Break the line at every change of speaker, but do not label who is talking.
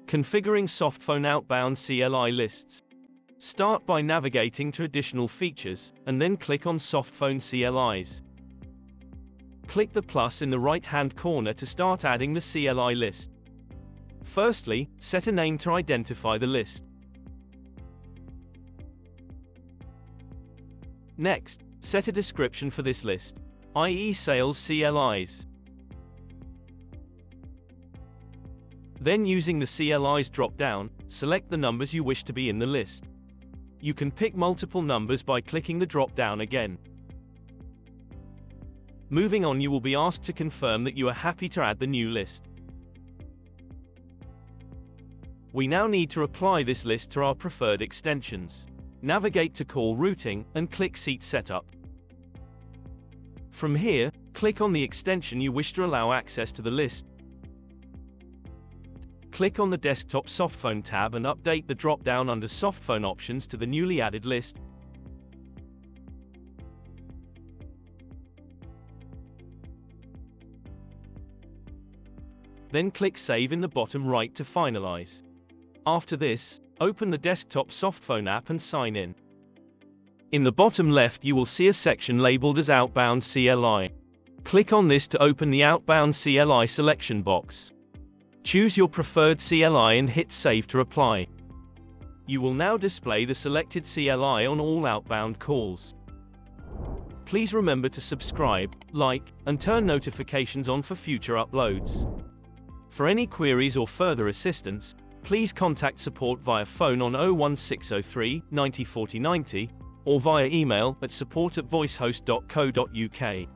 Configuring softphone outbound CLI lists. Start by navigating to additional features, and then click on softphone CLIs. Click the plus in the right-hand corner to start adding the CLI list. Firstly, set a name to identify the list. Next, set a description for this list, i.e. sales CLIs. Then, using the CLIs drop-down, select the numbers you wish to be in the list. You can pick multiple numbers by clicking the drop-down again. Moving on, you will be asked to confirm that you are happy to add the new list. We now need to apply this list to our preferred extensions. Navigate to Call Routing, and click Seat Setup. From here, click on the extension you wish to allow access to the list. Click on the Desktop Softphone tab and update the drop-down under Softphone options to the newly added list. Then click Save in the bottom right to finalize. After this, open the Desktop Softphone app and sign in. In the bottom left, you will see a section labeled as Outbound CLI. Click on this to open the Outbound CLI selection box. Choose your preferred CLI and hit Save to apply. You will now display the selected CLI on all outbound calls. Please remember to subscribe, like, and turn notifications on for future uploads. For any queries or further assistance, please contact support via phone on 01603 90 40 90 or via email at support@voicehost.co.uk.